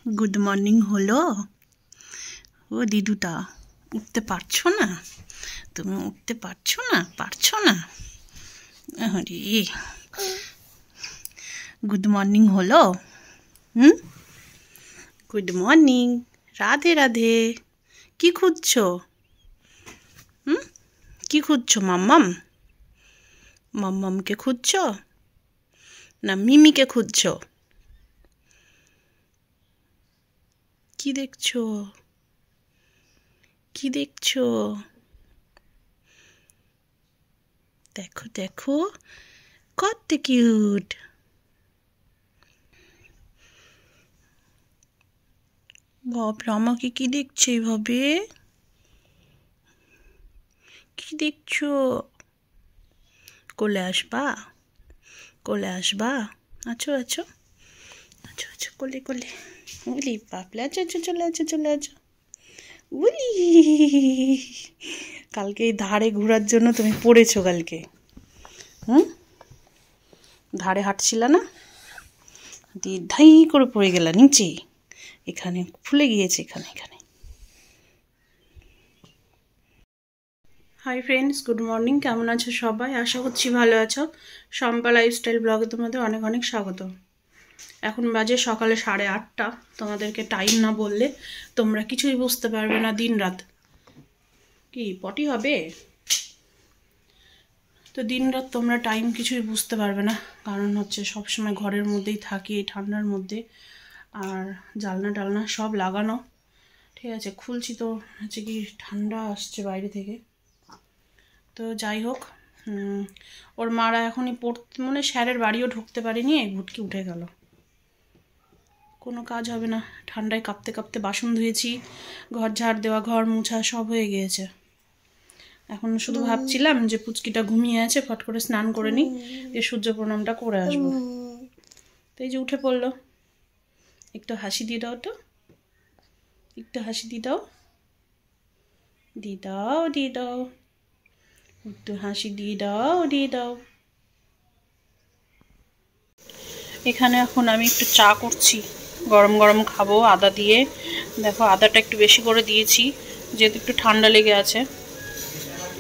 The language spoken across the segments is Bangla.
গুড মর্নিং হলো। ও দিদুটা উঠতে পারছো না? তুমি উঠতে পারছো না? আরে গুড মর্নিং হলো। Good morning. রাধে রাধে। কি খুঁজছো? কি খুঁজছো? মাম্মামকে খুঁজছো না মিমিকে খুঁজছো? কি দেখছো? দেখো কত কিউট। বাপরে, আমাকে কি দেখছে এইভাবে? কি দেখছো? কোলে আসবা? আছো কোলে। উলি পাপলে আছো, চলে আছো। উলি, কালকে এই ধারে ঘোরার জন্য তুমি পড়েছো কালকে। ধারে হাঁটছিল না, দিয়ে ধাই করে পড়ে গেলা নিচে। এখানে ফুলে গিয়েছে এখানে। Hi friends, good morning. কেমন আছো সবাই? আশা করছি ভালো আছো। শম্পা লাইফস্টাইল ব্লগে তোমাদের অনেক অনেক স্বাগত। এখন বাজে সকালে 8:30। তোমাদেরকে টাইম না বললে তোমরা কিছুই বুঝতে পারবে না। দিন রাত কি পটি হবে? তো দিন রাত তোমরা টাইম কিছুই বুঝতে পারবে না, কারণ হচ্ছে সবসময় ঘরের মধ্যেই থাকি এই ঠান্ডার মধ্যে। আর জানলা টালনা সব লাগানো, ঠিক আছে, খুলছি তো হচ্ছে কি ঠান্ডা আসছে বাইরে থেকে। তো যাই হোক, ওর মারা এখনই পড়তে স্যারের বাড়িও ঢুকতে পারেনি, ভুটকি উঠে গেল। কোনো কাজ হবে না, ঠান্ডায় কাঁপতে বাসন ধুয়েছি, ঘর ঝাড় দেওয়া, ঘর মুছা সব হয়ে গিয়েছে। এখন শুধু ভাবছিলাম যে পুচকিটা ঘুমিয়ে আছে, ফট করে স্নান করে নিই, দিয়ে সূর্য প্রণামটা করে আসবো। তো এই যে উঠে পড়লো। একটু হাসি দিয়ে দাও তো, একটু হাসি দিয়ে দাও, একটু হাসি দিয়ে দাও। এখানে এখন আমি একটু চা করছি, গরম গরম খাবো আদা দিয়ে। দেখো আদাটা একটু বেশি করে দিয়েছি, যেহেতু একটু ঠান্ডা লেগে আছে।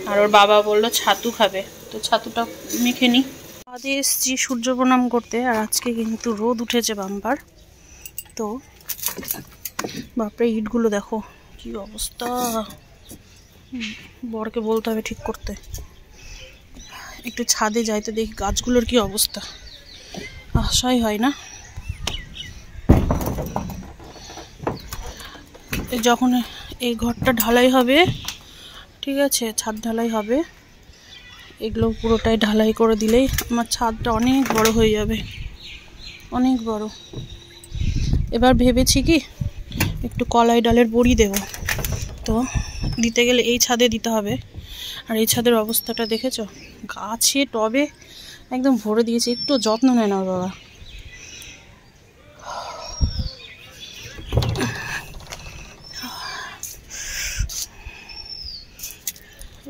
আর ওর বাবা বললো ছাতু খাবে, তো ছাতুটা মেখে নিই। আদে এসছি সূর্য প্রণাম করতে, আর আজকে কিন্তু রোদ উঠেছে বাম্পার। তো বাপরে, ইটগুলো দেখো কি অবস্থা। বরকে বলতে হবে ঠিক করতে। একটু ছাদে যাই তো দেখি গাছগুলোর কি অবস্থা। আশাই হয় না। যখন এই ঘরটা ঢালাই হবে, ঠিক আছে, ছাদ ঢালাই হবে, এগুলো পুরোটাই ঢালাই করে দিলেই আমার ছাদটা অনেক বড় হয়ে যাবে, অনেক বড়। এবার ভেবেছি কি একটু কলাই ডালের বড়ি দেব, তো দিতে গেলে এই ছাদে দিতে হবে। আর এই ছাদের অবস্থাটা দেখেছো? গাছে টবে একদম ভরে দিয়েছে, একটু যত্ন নেয় না বাবা।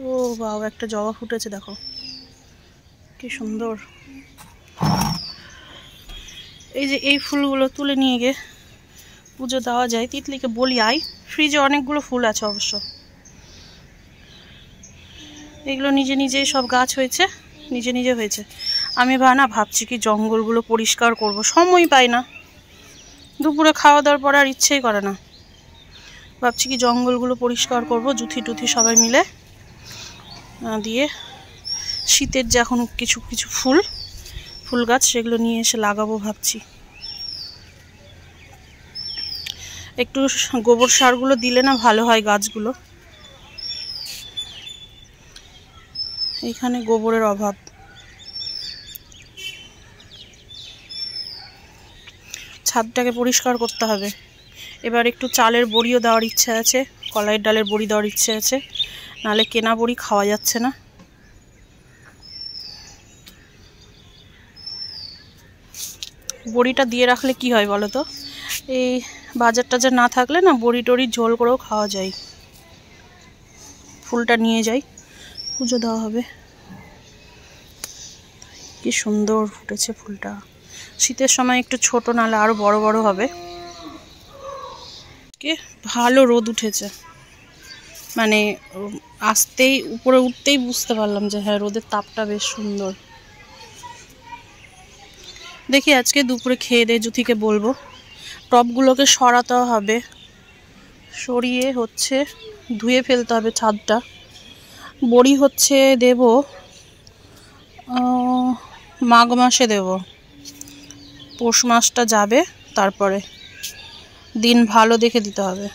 ও বাবা, একটা জবা ফুটেছে দেখো কি সুন্দর। এই যে এই ফুলগুলো তুলে নিয়ে গিয়ে পুজো দেওয়া যায়। তিতলিকে বলি আই, ফ্রিজে অনেকগুলো ফুল আছে অবশ্য। এগুলো নিজে সব গাছ হয়েছে, নিজে হয়েছে। আমি ভাবছি কি জঙ্গলগুলো পরিষ্কার করব, সময় পাই না। দুপুরে খাওয়া দাওয়ার পর আর ইচ্ছেই করে না। ভাবছি কি জঙ্গলগুলো পরিষ্কার করব, জুথি টুথি সবাই মিলে দিয়ে। শীতের যে এখন কিছু ফুল গাছ, সেগুলো নিয়ে এসে লাগাবো ভাবছি। একটু গোবর সারগুলো দিলে না ভালো হয় গাছগুলো। এখানে গোবরের অভাব। ছাদটাকে পরিষ্কার করতে হবে। এবার একটু চালের বড়িও দেওয়ার ইচ্ছে আছে, কলাইয়ের ডালের বড়ি দেওয়ার ইচ্ছে আছে, নাহলে কেনা বড়ি খাওয়া যাচ্ছে না। বড়িটা দিয়ে রাখলে কি হয় বলো তো, এই বাজার টাজার না থাকলে না বড়ি টড়ি ঝোল করেও খাওয়া যায়। ফুলটা নিয়ে যাই, পুজো দেওয়া হবে। কি সুন্দর ফুটেছে ফুলটা। শীতের সময় একটু ছোট, নাহলে আরো বড় হবে। আজকে ভালো রোদ উঠেছে, মানে আসতেই উপরে উঠতেই বুঝতে পারলাম যে হ্যাঁ রোদের তাপটা বেশ সুন্দর। দেখি আজকে দুপুরে খেয়ে দিয়ে জ্যোতিকে বলবো টবগুলোকে সরাতে হবে, সরিয়ে হচ্ছে ধুয়ে ফেলতে হবে ছাদটা। বড়ি হচ্ছে দেব মাঘ মাসে দেব, পৌষ মাসটা যাবে তারপরে দিন ভালো দেখে দিতে হবে।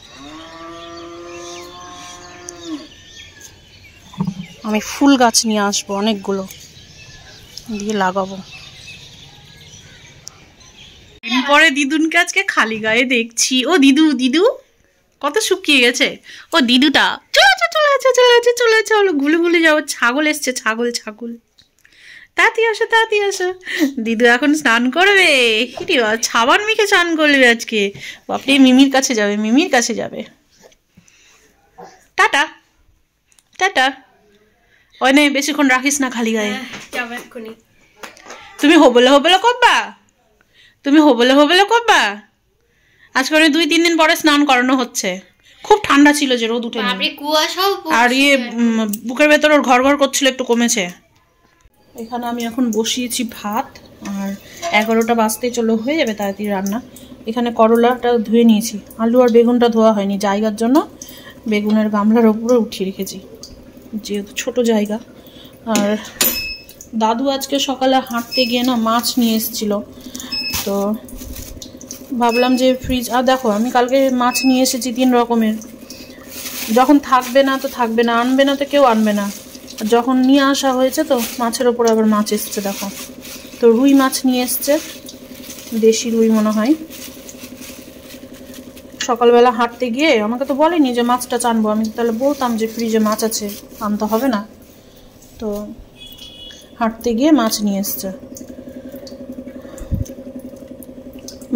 আমি ফুল গাছ নিয়ে আসবো অনেকগুলো, দিয়ে লাগাবো। পরে দিদুনকে আজকে খালি গায়ে দেখছি। ও দিদু, দিদু কত শুকিয়ে গেছে। ও দিদুটা চলে আছে চলে আছে চলে আছে চলে আছে, হলো ঘুলে ঘুলে যাবো। ছাগল এসছে, ছাগল ছাগল, তাড়াতাড়ি আসো তাড়াতাড়ি আসো। দিদু এখন স্নান করবে, সাবান মেখে স্নান করবে আজকে। বাপরে মিমির কাছে যাবে, মিমির কাছে যাবে। Tata tata. ওই নে বেশিক্ষণ রাখিস না খালি গায়ে। তুমি হবলে হবলে করবা, তুমি হবলে হবলে করবা। আজকে 2-3 দিন পরে স্নান করানো হচ্ছে। খুব ঠান্ডা ছিল যে রোদ উঠে, আর বুকের ভেতর ওর ঘর ঘর করছিল, একটু কমেছে। এখানে আমি এখন বসিয়েছি ভাত, আর 11টা বাজতেই চলো হয়ে যাবে তাড়াতাড়ি রান্না। এখানে করলাটা ধুয়ে নিয়েছি, আলু আর বেগুনটা ধোয়া হয়নি জায়গার জন্য, বেগুনের গামলার ওপরে উঠিয়ে রেখেছি যেহেতু ছোট জায়গা। আর দাদু আজকে সকালে হাঁটতে গিয়ে না মাছ নিয়ে এসেছিল, তো ভাবলাম যে ফ্রিজ, আর দেখো আমি কালকে মাছ নিয়ে এসেছি 3 রকমের। যখন থাকবে না তো থাকবে না, আনবে না তো কেউ আনবে না। যখন নিয়ে আসা হয়েছে তো মাছের ওপর আবার মাছ এসছে দেখো। তো রুই মাছ নিয়ে এসছে, দেশি রুই মনে হয়। সকালবেলা হাঁটতে গিয়ে আমাকে তো বলেনি যে মাছটা আনবো, আমি তাহলে বলতাম যে ফ্রিজে মাছ আছে, আনতে হবে না। তো হাঁটতে গিয়ে মাছ নিয়ে এসছে।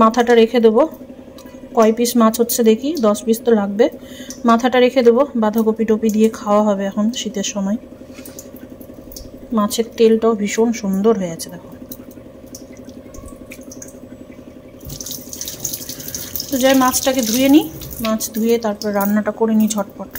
মাথাটা রেখে দেবো, কয় পিস মাছ হচ্ছে দেখি, 10 পিস তো লাগবে। মাথাটা রেখে দেবো, বাঁধাকপি টপি দিয়ে খাওয়া হবে এখন শীতের সময়। মাছের তেলটাও ভীষণ সুন্দর হয়ে আছে দেখো। তো যাই মাছটাকে ধুয়ে নিই, মাছ ধুয়ে তারপর রান্নাটা করে নিই ঝটপট।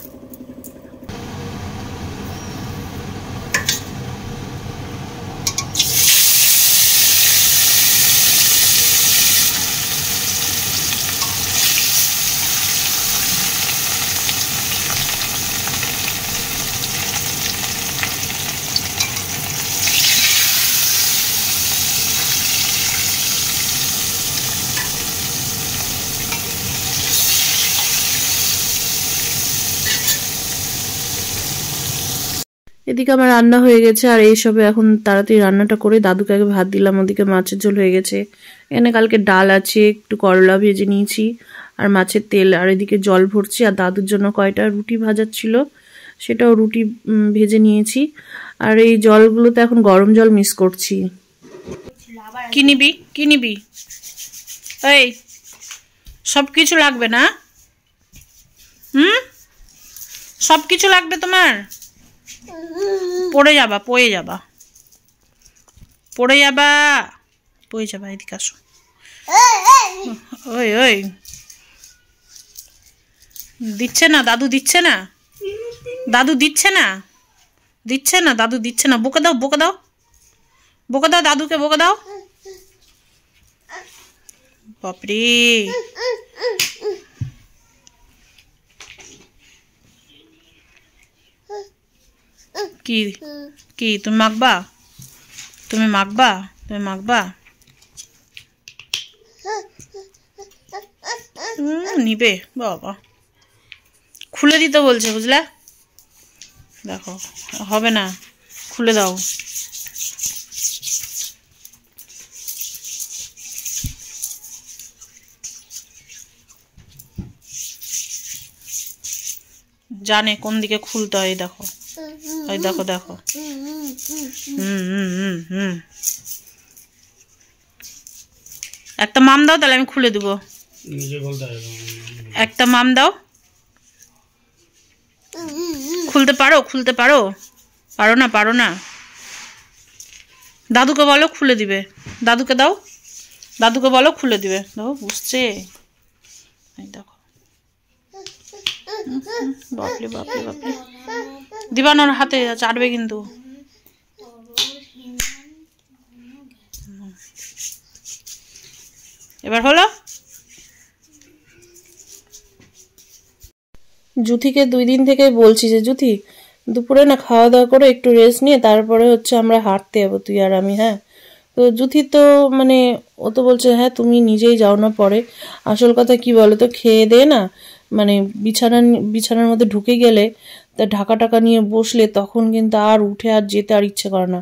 এদিকে আমার রান্না হয়ে গেছে, আর এইসবে এখন তাড়াতাড়ি রান্নাটা করে দাদুকে আগে ভাত দিলাম। ওদিকে মাছের ঝোল হয়ে গেছে, এখানে কালকে ডাল আছে, একটু করলা ভেজে নিয়েছি আর মাছের তেল। আর এদিকে জল ভরছি, আর দাদুর জন্য কয়টা রুটি ভাজার ছিল সেটাও রুটি ভেজে নিয়েছি। আর এই জলগুলোতে এখন গরম জল মিস করছি। কি নিবি কি নিবি? এই সব কিছু লাগবে না? সব কিছু লাগবে তোমার? পড়ে যাবা পড়ে যাবা পড়ে যাবা পড়ে যাবা। এদিকে আসো। ওই ওই দিচ্ছে না দাদু, দিচ্ছে না দাদু, দিচ্ছে না দিচ্ছে না দাদু, দিচ্ছে না। বকে দাও বকে দাও বকে দাও, দাদুকে বকে দাও। বাপরে কি কি তুমি মাখবা, তুমি মাখবা, তুমি মাখবা। নিবে বাবা, খুলে দিতে বলছে বুঝলা। দেখো হবে না, খুলে দাও। জানে কোন দিকে খুলতে হয়, দেখো ওই দেখো দেখো। একটা মাম দাও, তাহলে আমি খুলে দেবো। একটা মাম দাও। খুলতে পারো, খুলতে পারো? পারো না, পারো না। দাদুকে বলো খুলে দিবে, দাদুকে দাও, দাদুকে বলো খুলে দিবে। দেখো বুঝছে, দেখো বাপরে বাপরে বাপরে, দিবানোর হাতে চাটবে কিন্তু। এবার হলো। জুথিকে 2 দিন থেকে বলছি যে জুথি দুপুরে না খাওয়া দাওয়া করে একটু রেস্ট নিয়ে তারপরে হচ্ছে আমরা হাঁটতে যাবো তুই আর আমি। হ্যাঁ, তো জুথি তো মানে ও তো বলছে হ্যাঁ তুমি নিজেই যাও না পরে। আসল কথা কি বলো তো, খেয়ে দে না মানে বিছানার মধ্যে ঢুকে গেলে তা ঢাকা টাকা নিয়ে বসলে তখন কিন্তু আর উঠে আর যেতে আর ইচ্ছে করে না।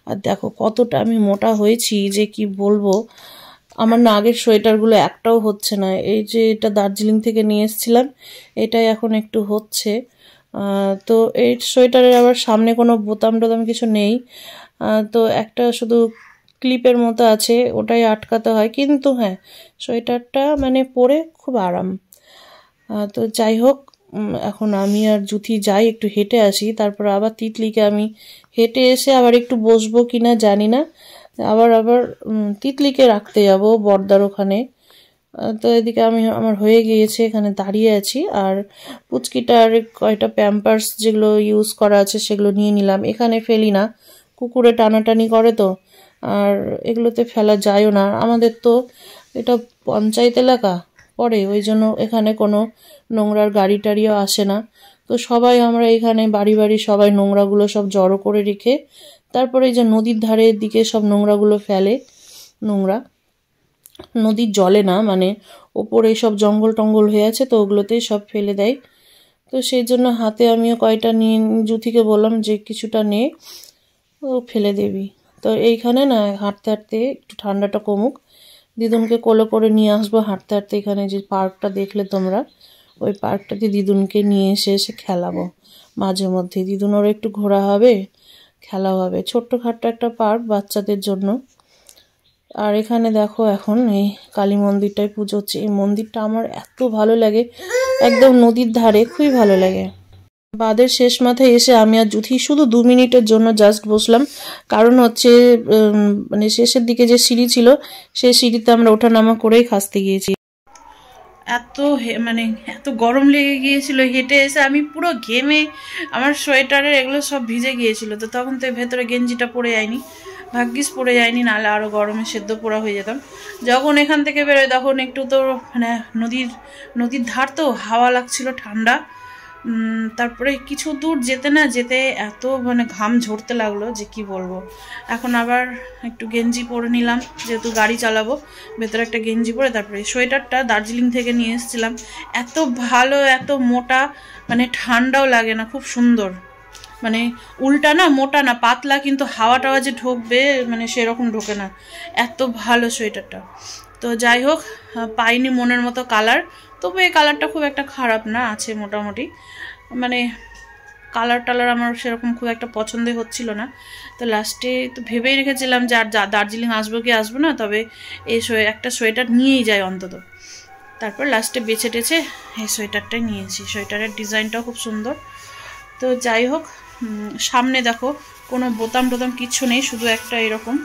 আর দেখো কতটা আমি মোটা হয়েছি যে কি বলবো। আমার না আগের সোয়েটারগুলো একটাও হচ্ছে না। এই যে এটা দার্জিলিং থেকে নিয়ে এসেছিলাম, এটাই এখন একটু হচ্ছে। তো এই সোয়েটারের আবার সামনে কোনো বোতাম টোতাম কিছু নেই, তো একটা শুধু ক্লিপের মতো আছে, ওটাই আটকাতে হয়। কিন্তু হ্যাঁ, সোয়েটারটা মানে পরে খুব আরাম। তো যাই হোক, এখন আমি আর জুথি যাই একটু হেঁটে আসি, তারপর আবার তিতলিকে আমি হেঁটে এসে আবার একটু বসবো কিনা জানি না, আবার তিতলিকে রাখতে যাব বর্দার ওখানে। তো এদিকে আমার হয়ে গিয়েছে, এখানে দাঁড়িয়ে আছি। আর পুচকিটার কয়টা প্যাম্পার্স যেগুলো ইউজ করা আছে সেগুলো নিয়ে নিলাম। এখানে ফেলি না, কুকুরে টানাটানি করে তো, আর এগুলোতে ফেলা যায়ও না। আমাদের তো এটা পঞ্চায়েত এলাকা পড়ে, ওই জন্য এখানে কোনো নোংরার গাড়ি টাড়িও আসে না। তো সবাই আমরা এখানে বাড়ি বাড়ি সবাই নোংরাগুলো সব জড়ো করে রেখে তারপরে এই যে নদীর ধারের দিকে সব নোংরাগুলো ফেলে। নোংরা নদীর জলে না, মানে ওপরে সব জঙ্গল টঙ্গল হয়ে আছে তো ওগুলোতেই সব ফেলে দেয়। তো সেই জন্য হাতে আমিও কয়টা নিয়ে জুথিকে বললাম যে কিছুটা নে, ও ফেলে দেবি। তো এইখানে না হাঁটতে হাঁটতে একটু ঠান্ডাটা কমুক, দিদুনকে কোলে করে নিয়ে আসবো হাঁটতে হাঁটতে। এখানে যে পার্কটা দেখলে তোমরা, ওই পার্কটাতে দিদুনকে নিয়ে এসে খেলাবো মাঝে মধ্যে। দিদুনেরও একটু ঘোরা হবে, খেলা হবে। ছোট্টখাট্ট একটা পার্ক বাচ্চাদের জন্য। আর এখানে দেখো এখন এই কালী মন্দিরটায় পুজো হচ্ছে। এই মন্দিরটা আমার এত ভালো লাগে, একদম নদীর ধারে, খুবই ভালো লাগে। বাদের শেষ মাথায় এসে আমি আর জুথি শুধু 2 মিনিটের জন্য জাস্ট বসলাম, কারণ হচ্ছে মানে শেষের দিকে যে সিঁড়ি ছিল সেই সিঁড়িতে আমরা ওঠানামা করেই খাসতে গিয়েছি। মানে এত গরম লেগে গিয়েছিল, হেঁটে এসে আমি পুরো ঘেমে আমার সোয়েটারের এগুলো সব ভিজে গিয়েছিল। তো তখন তো ভেতরে গেঞ্জিটা পরে যায়নি, ভাগ্যিস পরে যায়নি, নাহলে আরও গরমে সেদ্ধ পোড়া হয়ে যেতাম। যখন এখান থেকে বেরোয় তখন একটু তো মানে নদীর ধার তো হাওয়া লাগছিল ঠান্ডা। তারপরে কিছু দূর যেতে না যেতে এত মানে ঘাম ঝরতে লাগলো যে কি বলবো। এখন আবার একটু গেঞ্জি পরে নিলাম, যেহেতু গাড়ি চালাবো, ভেতরে একটা গেঞ্জি পরে। তারপরে সোয়েটারটা দার্জিলিং থেকে নিয়ে এসেছিলাম, এত ভালো, এত মোটা, মানে ঠান্ডাও লাগে না, খুব সুন্দর। মানে উল্টা না, মোটা না, পাতলা, কিন্তু হাওয়া টাওয়া যে ঢোকবে মানে সেরকম ঢোকে না, এত ভালো সোয়েটারটা। তো যাই হোক, পাইনি মনের মতো কালার, তবু এই কালারটা খুব একটা খারাপ না, আছে মোটামুটি। মানে কালার টালার আমার সেরকম খুব একটা পছন্দ হচ্ছিল না। তো লাস্টে তো ভেবেই রেখেছিলাম যে আর দার্জিলিং আসবো কি আসবো না, তবে এই একটা সোয়েটার নিয়েই যায় অন্তত। তারপর লাস্টে বেছে টেছে এই সোয়েটারটাই নিয়েছি। সোয়েটারের ডিজাইনটাও খুব সুন্দর। তো যাই হোক, সামনে দেখো কোনো বোতাম টোতাম কিচ্ছু নেই, শুধু একটা এরকম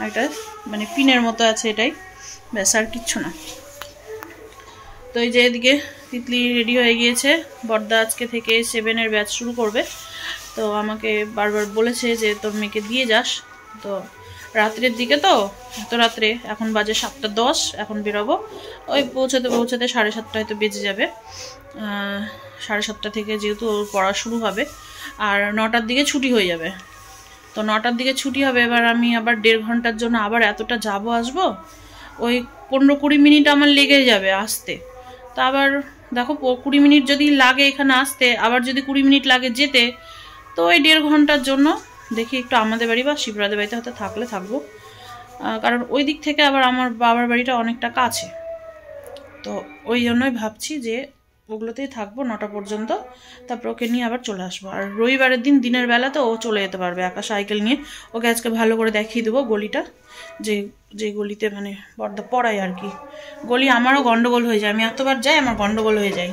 একটা মানে পিনের মতো আছে, এটাই ব্যাস, আর কিচ্ছু না। তো এই যে এদিকে তিতলি রেডি হয়ে গিয়েছে, বর্দা আজকে থেকে 7-এর ব্যাচ শুরু করবে। তো আমাকে বারবার বলেছে যে তোর মেয়েকে দিয়ে যাস। তো রাত্রের দিকে, তো এত রাত্রে, এখন বাজে 7:10, এখন বেরোবো। ওই পৌঁছাতে 7:30 হয়তো বেজে যাবে। 7:30 থেকে যেহেতু ওর পড়া শুরু হবে, আর 9টার দিকে ছুটি হয়ে যাবে। তো 9টার দিকে ছুটি হবে, এবার আমি আবার 1.5 ঘন্টার জন্য আবার এতটা যাবো আসবো, ওই 15-20 মিনিট আমার লেগে যাবে আসতে। তা আবার দেখো 20 মিনিট যদি লাগে এখানে আসতে, আবার যদি 20 মিনিট লাগে যেতে, তো ওই 1.5 ঘন্টার জন্য দেখি একটু আমাদের বাড়ি বা শিবরাদের বাড়িতে হয়তো থাকলে থাকবো, কারণ ওই দিক থেকে আবার আমার বাবার বাড়িটা অনেকটা কাছে। তো ওই জন্যই ভাবছি যে ওগুলোতেই থাকবো 9টা পর্যন্ত, তারপর ওকে নিয়ে আবার চলে আসবো। আর রবিবারের দিন দিনের বেলা তো ও চলে যেতে পারবে একা সাইকেল নিয়ে। ওকে আজকে ভালো করে দেখিয়ে দেবো গলিটা, যে গলিতে মানে বর্দা পড়ায় আর কি। গলি আমারও গন্ডগোল হয়ে যায়, আমি এতবার যাই আমার গন্ডগোল হয়ে যায়।